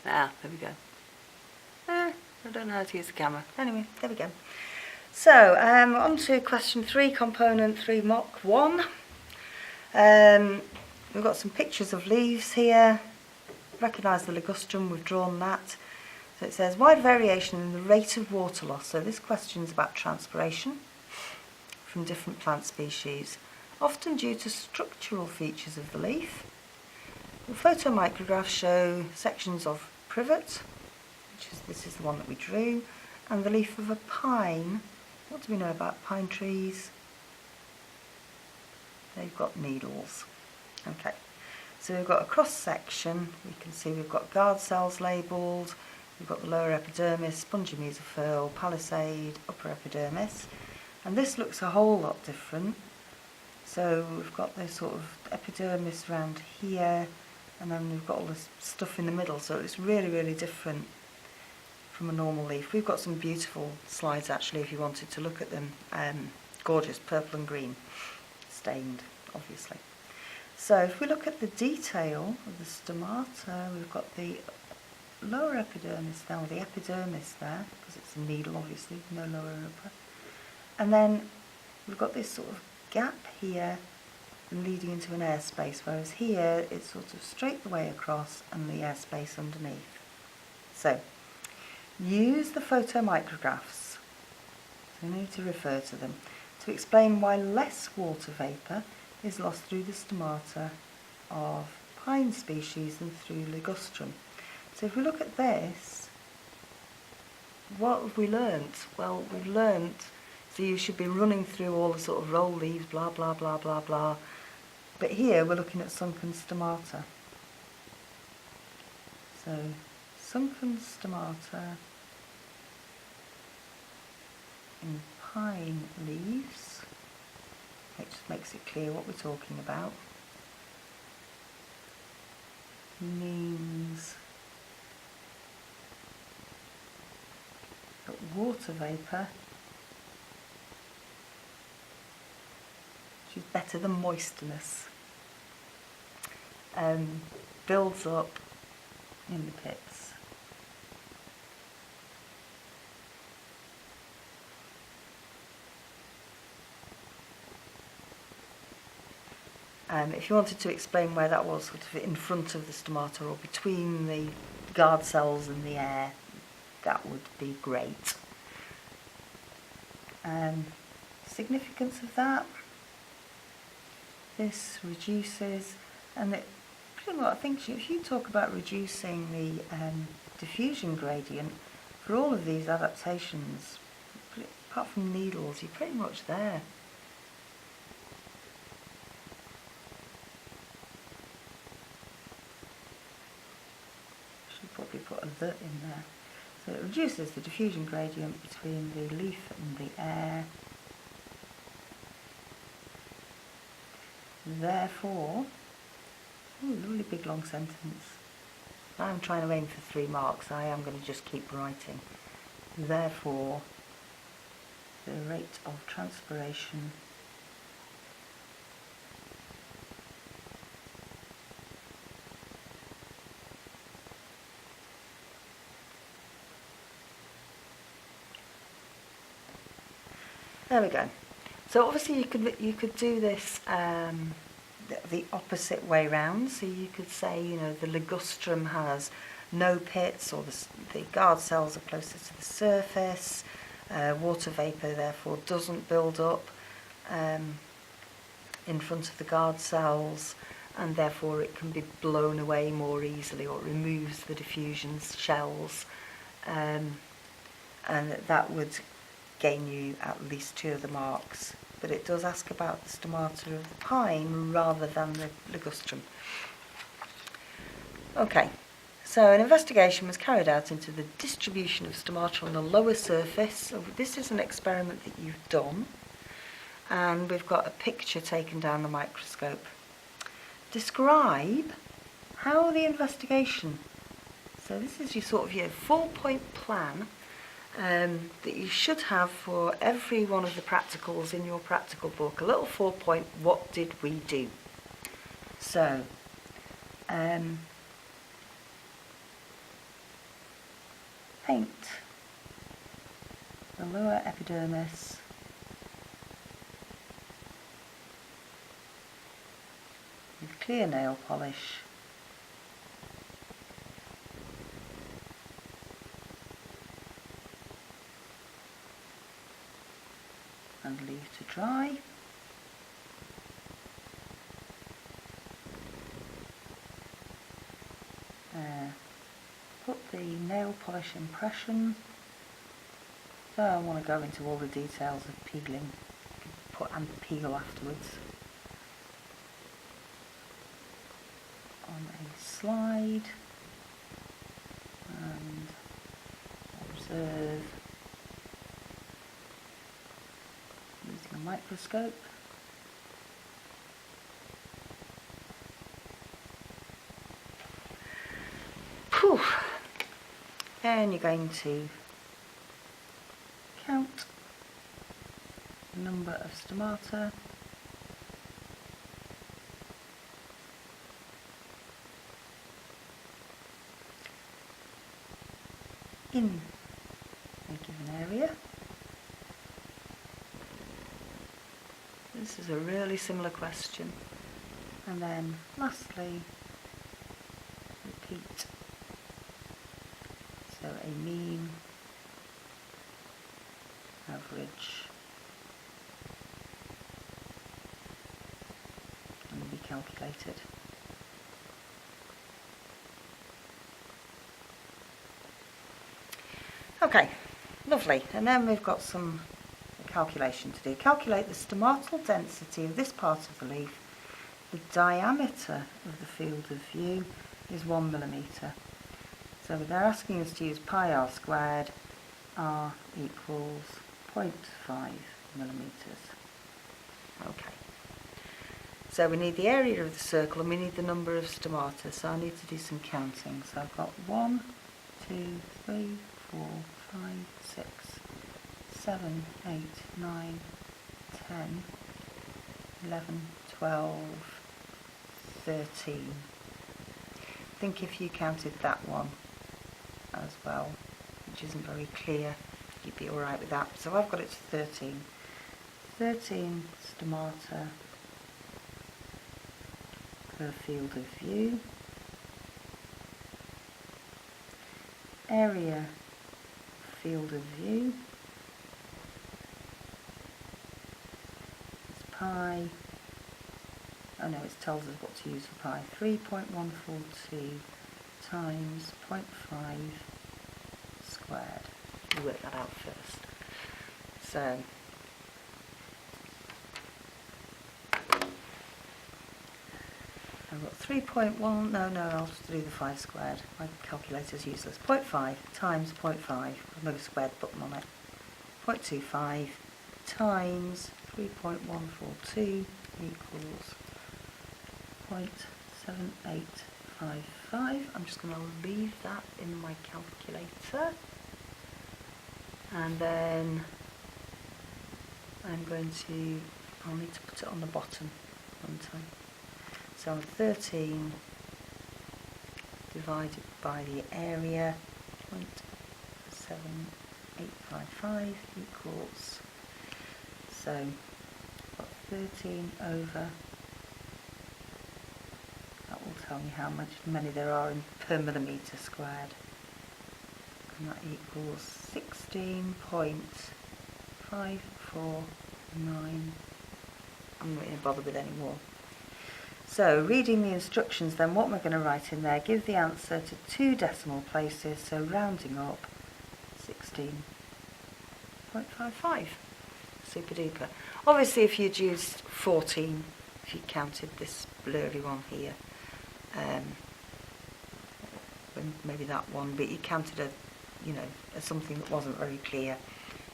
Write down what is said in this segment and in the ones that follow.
There we go. I don't know how to use the camera. Anyway, there we go. So, on to question 3, component 3, mock 1. We've got some pictures of leaves here. Recognise the ligustrum, we've drawn that. So it says, wide variation in the rate of water loss. So this question is about transpiration from different plant species, often due to structural features of the leaf. The photomicrographs show sections of privet, this is the one that we drew, and the leaf of a pine. What do we know about pine trees? They've got needles. Okay, so we've got a cross section. We can see we've got guard cells labelled. We've got the lower epidermis, spongy mesophyll, palisade, upper epidermis, and this looks a whole lot different. So we've got this sort of epidermis around here, and then we've got all this stuff in the middle, so it's really, really different from a normal leaf. We've got some beautiful slides actually if you wanted to look at them. Gorgeous, purple and green, stained obviously. So if we look at the detail of the stomata, we've got the lower epidermis now, the epidermis there, because it's a needle obviously, no lower and upper. And then we've got this sort of gap here leading into an airspace, whereas here it's sort of straight the way across and the airspace underneath. So use the photomicrographs, so you need to refer to them, to explain why less water vapour is lost through the stomata of pine species than through ligustrum. So if we look at this, what have we learnt? Well, we've learnt, so you should be running through all the sort of roll leaves, blah, blah, blah, blah, blah. But here we're looking at sunken stomata. So, sunken stomata in pine leaves. It just makes it clear what we're talking about. Means that water vapour, which is better than moistness, builds up in the pits. If you wanted to explain where that was, sort of in front of the stomata or between the guard cells and the air, that would be great. Significance of that, this reduces, and it pretty much, I think if you talk about reducing the diffusion gradient for all of these adaptations, apart from needles, you're pretty much there. Should probably put a "the" in there. So it reduces the diffusion gradient between the leaf and the air. Therefore, ooh, lovely big long sentence. I'm trying to aim for 3 marks. I am going to just keep writing. Therefore, the rate of transpiration there we go. So obviously you could do this the opposite way round. So you could say, you know, the ligustrum has no pits, or the guard cells are closer to the surface. Water vapour therefore doesn't build up in front of the guard cells, and therefore it can be blown away more easily, or it removes the diffusion shells, and that would gain you at least 2 of the marks. But it does ask about the stomata of the pine rather than the ligustrum. Okay, so an investigation was carried out into the distribution of stomata on the lower surface. So this is an experiment that you've done, and we've got a picture taken down the microscope. Describe how the investigation, so this is your sort of your 4-point plan that you should have for every one of the practicals in your practical book. A little 4-point, what did we do? So, paint the lower epidermis with clear nail polish and leave to dry. Put the nail polish impression. Don't want to go into all the details of peeling. Put and peel afterwards. On a slide and observe using a microscope. Whew. Then you're going to count the number of stomata. In a given area. This is a really similar question. And then lastly, repeat. So a mean, average, and be calculated. Okay, lovely. And then we've got some calculation to do. Calculate the stomatal density of this part of the leaf. The diameter of the field of view is 1 millimetre. So they're asking us to use pi r squared, r equals 0.5 millimetres. Okay. So we need the area of the circle and we need the number of stomata. So I need to do some counting. So I've got 1, 2, 3, 4, 5, 6, 7, 8, 9, 10, 11, 12, 13. I think if you counted that one as well, which isn't very clear, you'd be alright with that. So I've got it to 13. 13 stomata per field of view. Area field of view is pi, oh no, it tells us what to use for pi, 3.142 times 0.5 squared. We'll work that out first. So I've got 3.1, no, I'll just do the 5 squared. My calculator's useless. 0.5 times 0.5, with no squared button on it. 0.25 times 3.142 equals 0.7855. I'm just going to leave that in my calculator. And then I'll need to put it on the bottom one time. So 13 divided by the area, 0.7855 equals, so I've got 13 over, that will tell me how many there are per millimetre squared, and that equals 16.549. I'm not going to bother with any more. So, reading the instructions then, what we're going to write in there, give the answer to 2 decimal places, so rounding up, 16.55. Super duper. Obviously if you'd used 14, if you counted this blurry one here, maybe that one, but you counted a something that wasn't very clear,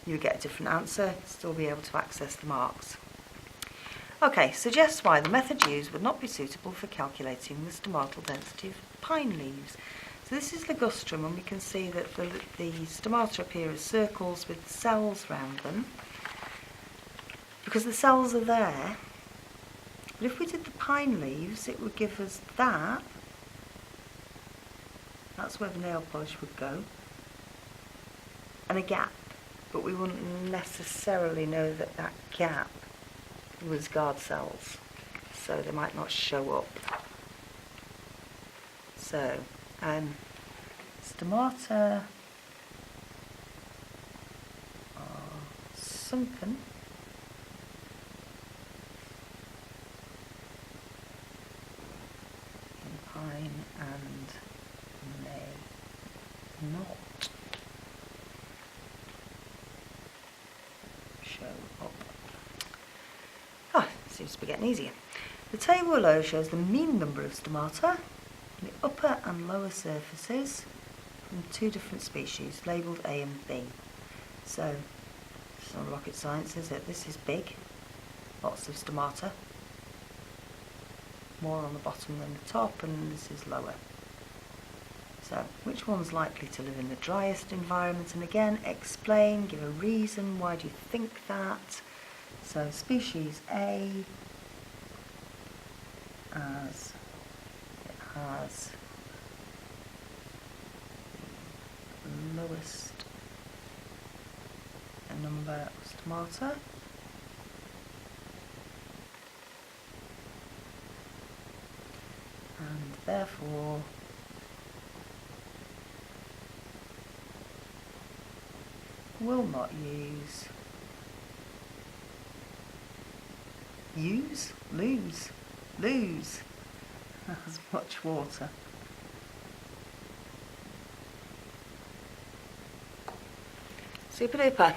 you would get a different answer, still be able to access the marks. Okay, suggests why the method used would not be suitable for calculating the stomatal density of pine leaves. So this is ligustrum, and we can see that the stomata appear as circles with cells round them, because the cells are there. But if we did the pine leaves, it would give us that. That's where the nail polish would go. and a gap, but we wouldn't necessarily know that that gap was guard cells, so they might not show up. So, stomata are sunken in pine and may not show up. Seems to be getting easier. The table below shows the mean number of stomata on the upper and lower surfaces from 2 different species, labelled A and B. So, it's not rocket science, is it? This is big, lots of stomata, more on the bottom than the top, and this is lower. So, which one's likely to live in the driest environment? And again, explain, give a reason, why do you think that? So, species A, as it has the lowest number of stomata, and therefore will not lose as much water. Super duper.